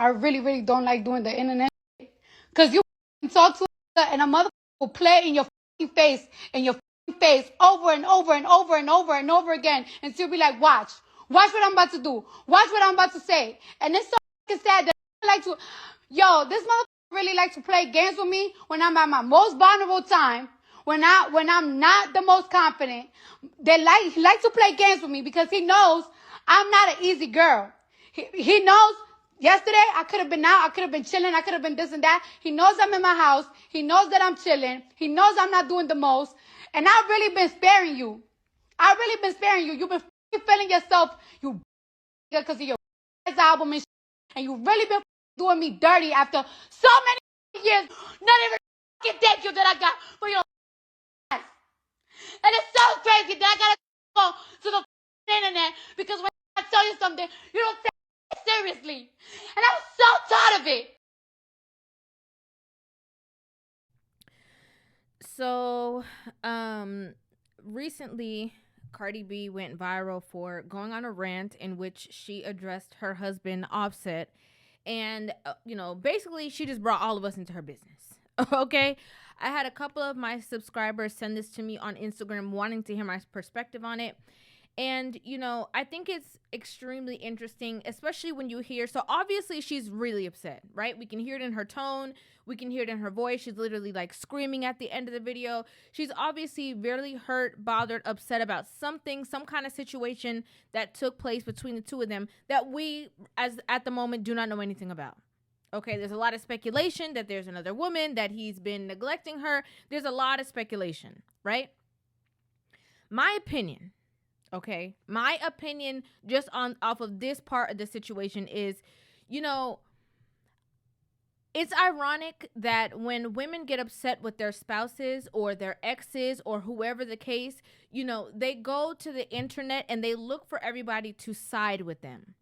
I really, really don't like doing the internet. Because you talk to her and a motherfucker will play in your face and your face over and over and over and over and over again. And she'll be like, watch what I'm about to do. Watch what I'm about to say. And it's so sad that I like to, this motherfucker really likes to play games with me when I'm at my most vulnerable time. When I'm not the most confident, he likes to play games with me because he knows I'm not an easy girl. He knows yesterday I could have been out, I could have been chilling, I could have been this and that. He knows I'm in my house. He knows that I'm chilling. He knows I'm not doing the most. And I've really been sparing you. I've really been sparing you. You've been feeling yourself, you because of your album and shit. And you really been doing me dirty after so many years. Not even thank you that I got for your ass. And it's so crazy that I gotta go to the internet because when I tell you something, you don't take it seriously. And I'm so tired of it. So, recently, Cardi B went viral for going on a rant in which she addressed her husband, Offset. And, basically, she just brought all of us into her business. Okay? I had a couple of my subscribers send this to me on Instagram wanting to hear my perspective on it. And, I think it's extremely interesting, especially when you hear. So obviously she's really upset, right? We can hear it in her tone. We can hear it in her voice. She's literally like screaming at the end of the video. She's obviously really hurt, bothered, upset about something, some kind of situation that took place between the two of them that we, as at the moment, do not know anything about. Okay, there's a lot of speculation that there's another woman, that he's been neglecting her. There's a lot of speculation, right? My opinion just off of this part of the situation is, it's ironic that when women get upset with their spouses or their exes or whoever the case, they go to the internet and they look for everybody to side with them.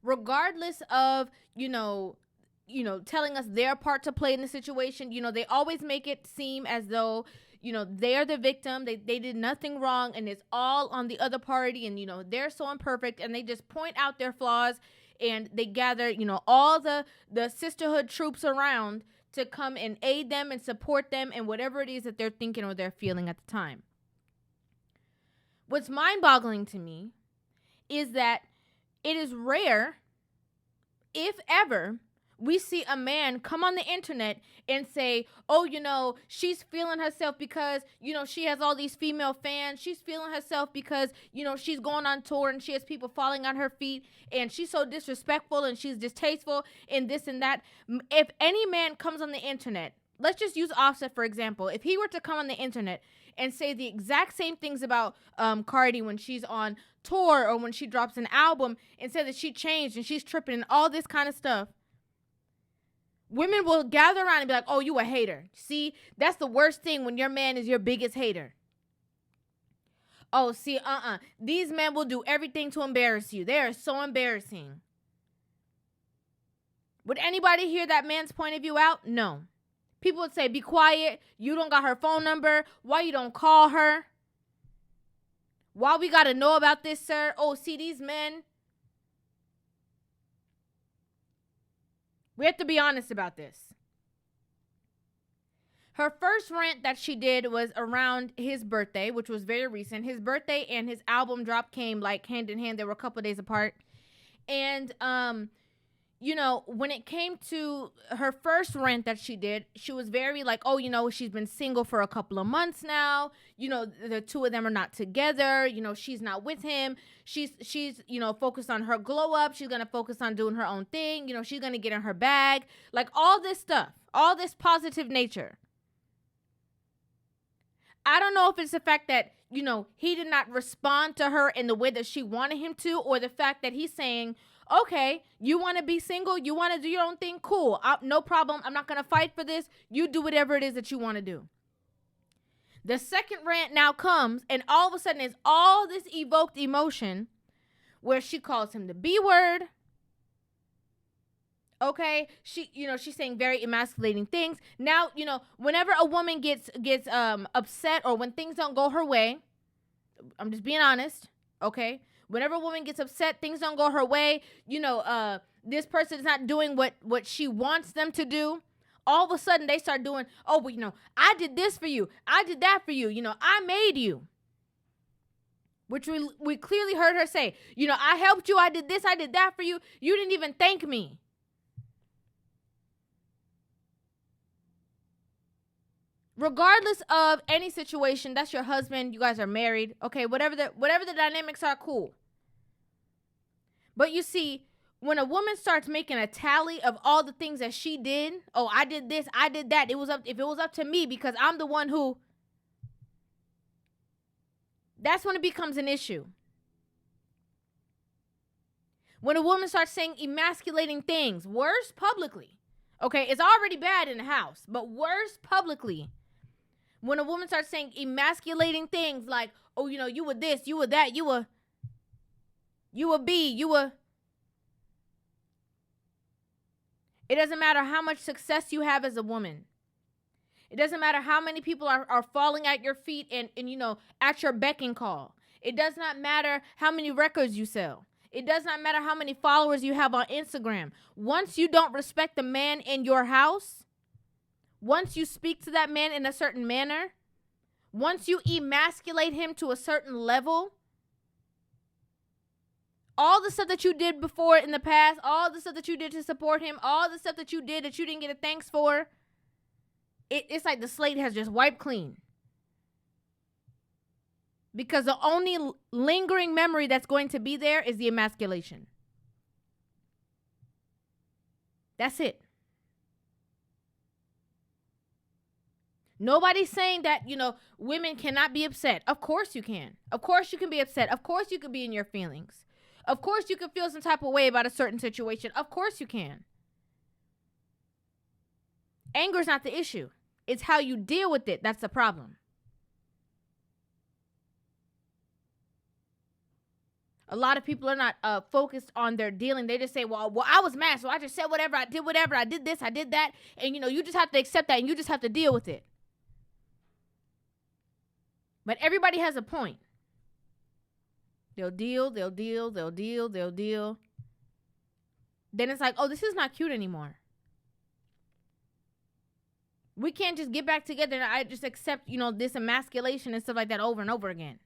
Regardless of, telling us their part to play in the situation, they always make it seem as though, they're the victim. They did nothing wrong and it's all on the other party and, they're so imperfect and they just point out their flaws and they gather, all the sisterhood troops around to come and aid them and support them and whatever it is that they're thinking or they're feeling at the time. What's mind-boggling to me is that it is rare, if ever, we see a man come on the internet and say, oh, she's feeling herself because, she has all these female fans. She's feeling herself because, she's going on tour and she has people falling on her feet and she's so disrespectful and she's distasteful and this and that. If any man comes on the internet, let's just use Offset, for example. If he were to come on the internet and say the exact same things about Cardi when she's on tour or when she drops an album and say that she changed and she's tripping and all this kind of stuff, women will gather around and be like, oh, you a hater. See, that's the worst thing when your man is your biggest hater. Oh, see, these men will do everything to embarrass you. They are so embarrassing. Would anybody hear that man's point of view out? No. People would say, be quiet. You don't got her phone number. Why you don't call her? Why we got to know about this, sir? Oh, see, these men. We have to be honest about this. Her first rant that she did was around his birthday, which was very recent. His birthday and his album drop came like hand in hand. They were a couple of days apart. And, when it came to her first rant that she did, she was very like, oh, she's been single for a couple of months now. The two of them are not together. She's not with him. She's focused on her glow up. She's going to focus on doing her own thing. She's going to get in her bag. Like all this stuff, all this positive nature. I don't know if it's the fact that, he did not respond to her in the way that she wanted him to, or the fact that he's saying, okay, you want to be single? You want to do your own thing? Cool. No problem. I'm not going to fight for this. You do whatever it is that you want to do. The second rant now comes, and all of a sudden it's all this evoked emotion where she calls him the B word. Okay, she's saying very emasculating things. Now, whenever a woman gets upset or when things don't go her way, I'm just being honest, okay? whenever a woman gets upset, things don't go her way, this person is not doing what she wants them to do, all of a sudden they start doing, oh, well, I did this for you. I did that for you. I made you. Which we clearly heard her say, I helped you. I did this. I did that for you. You didn't even thank me. Regardless of any situation, that's your husband. You guys are married. Okay, whatever the dynamics are, cool. But you see, when a woman starts making a tally of all the things that she did, oh, I did this, I did that. If it was up to me because I'm the one who, that's when it becomes an issue. When a woman starts saying emasculating things, worse publicly. Okay, it's already bad in the house, but worse publicly. When a woman starts saying emasculating things like, oh, you were this, you were that, you were B, you were. It doesn't matter how much success you have as a woman. It doesn't matter how many people are falling at your feet and at your beck and call. It does not matter how many records you sell. It does not matter how many followers you have on Instagram. Once you don't respect the man in your house, once you speak to that man in a certain manner, once you emasculate him to a certain level, all the stuff that you did before in the past, all the stuff that you did to support him, all the stuff that you did that you didn't get a thanks for, it's like the slate has just wiped clean. Because the only lingering memory that's going to be there is the emasculation. That's it. Nobody's saying that, women cannot be upset. Of course you can. Of course you can be upset. Of course you can be in your feelings. Of course you can feel some type of way about a certain situation. Of course you can. Anger is not the issue. It's how you deal with it that's the problem. A lot of people are not focused on their dealing. They just say, well, I was mad, so I just said whatever, I did this, I did that. And, you just have to accept that and you just have to deal with it. But everybody has a point. They'll deal. Then it's like, oh, this is not cute anymore. We can't just get back together and I just accept, this emasculation and stuff like that over and over again.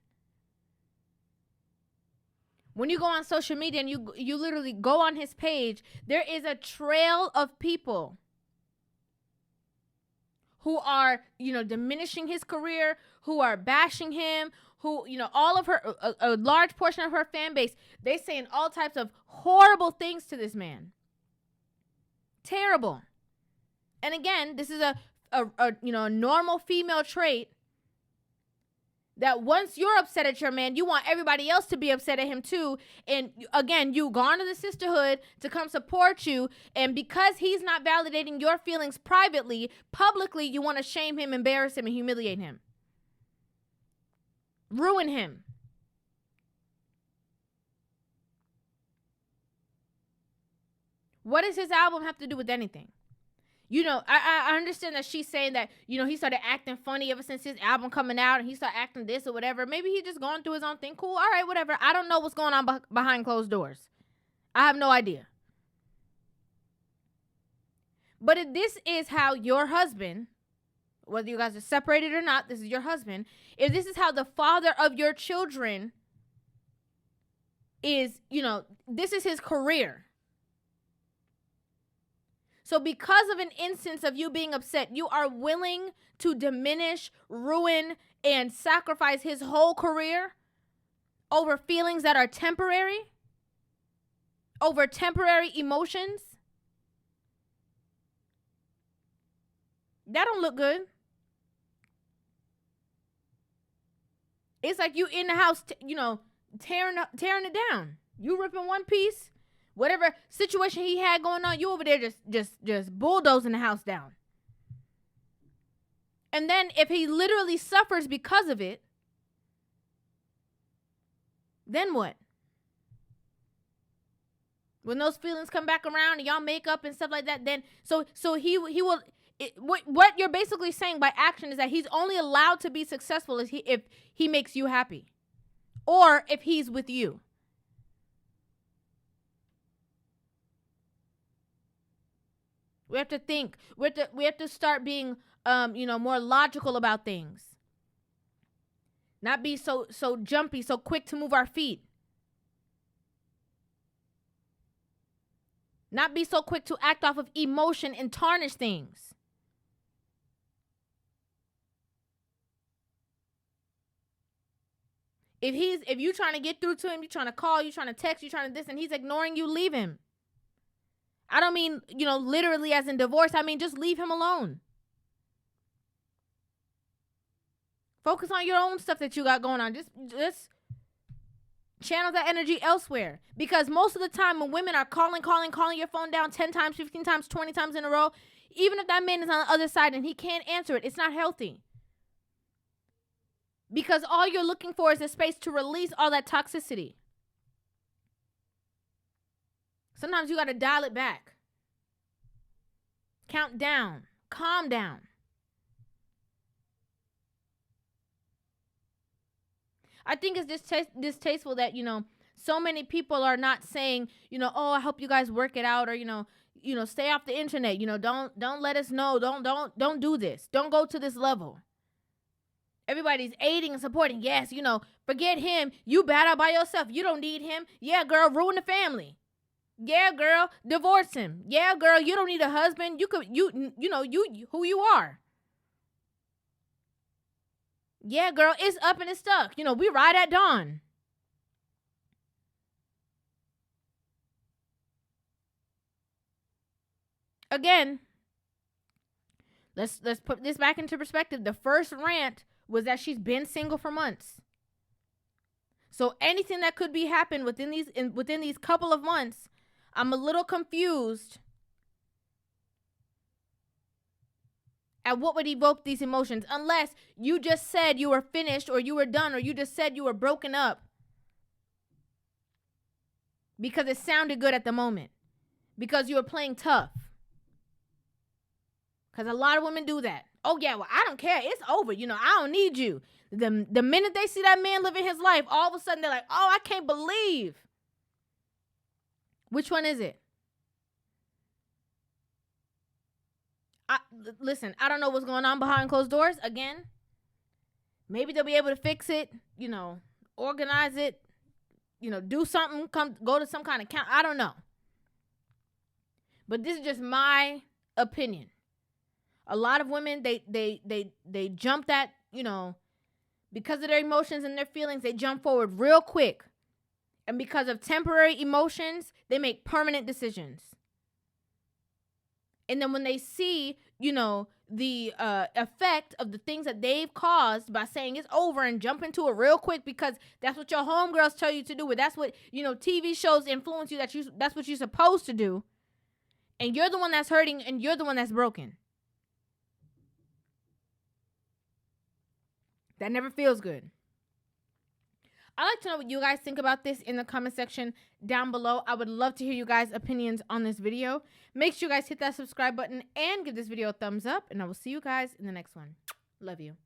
When you go on social media and you literally go on his page, there is a trail of people who are, diminishing his career, who are bashing him, who, all of her, a large portion of her fan base, they saying all types of horrible things to this man. Terrible. And again, this is a normal female trait that once you're upset at your man, you want everybody else to be upset at him too. And again, you garner the sisterhood to come support you. And because he's not validating your feelings privately, publicly, you want to shame him, embarrass him, and humiliate him. Ruin him. What does his album have to do with anything? I understand that she's saying that, he started acting funny ever since his album coming out and he started acting this or whatever. Maybe he just going through his own thing. Cool. All right, whatever. I don't know what's going on behind closed doors. I have no idea. But if this is how your husband, whether you guys are separated or not, this is your husband. If this is how the father of your children is, this is his career. So because of an instance of you being upset, you are willing to diminish, ruin, and sacrifice his whole career over feelings that are temporary, over temporary emotions. That don't look good. It's like you in the house, tearing it down. You ripping one piece. Whatever situation he had going on, you over there just bulldozing the house down. And then if he literally suffers because of it, then what? When those feelings come back around and y'all make up and stuff like that, then so he will. What you're basically saying by action is that he's only allowed to be successful if he makes you happy, or if he's with you. We have to think. We have to start being more logical about things. Not be so jumpy, so quick to move our feet. Not be so quick to act off of emotion and tarnish things. If you trying to get through to him, you trying to call, you trying to text, you trying to this, and he's ignoring you, leave him. I don't mean, literally as in divorce. I mean, just leave him alone. Focus on your own stuff that you got going on. Just channel that energy elsewhere. Because most of the time when women are calling your phone down 10 times, 15 times, 20 times in a row, even if that man is on the other side and he can't answer it, it's not healthy. Because all you're looking for is a space to release all that toxicity. Sometimes you got to dial it back. Count down. Calm down. I think it's distasteful that, so many people are not saying, oh, I hope you guys work it out, or, stay off the internet. Don't let us know. Don't do this. Don't go to this level. Everybody's aiding and supporting. Yes, forget him. You bad out by yourself. You don't need him. Yeah, girl, ruin the family. Yeah, girl, divorce him. Yeah, girl, you don't need a husband. You who you are. Yeah, girl, it's up and it's stuck. We ride at dawn. Again, let's put this back into perspective. The first rant was that she's been single for months. So anything that could be happened within these couple of months, I'm a little confused at what would evoke these emotions, unless you just said you were finished, or you were done, or you just said you were broken up because it sounded good at the moment, because you were playing tough. Because a lot of women do that. Oh yeah, well, I don't care. It's over. I don't need you. The minute they see that man living his life, all of a sudden they're like, oh, I can't believe. Which one is it? Listen, I don't know what's going on behind closed doors. Again, maybe they'll be able to fix it, organize it, do something, go to some kind of count. I don't know. But this is just my opinion. A lot of women, they jump that, because of their emotions and their feelings, they jump forward real quick. And because of temporary emotions, they make permanent decisions. And then when they see, the effect of the things that they've caused by saying it's over and jump into it real quick, because that's what your homegirls tell you to do. But that's what, TV shows influence you, that's what you're supposed to do. And you're the one that's hurting, and you're the one that's broken. That never feels good. I'd like to know what you guys think about this in the comment section down below. I would love to hear you guys' opinions on this video. Make sure you guys hit that subscribe button and give this video a thumbs up. And I will see you guys in the next one. Love you.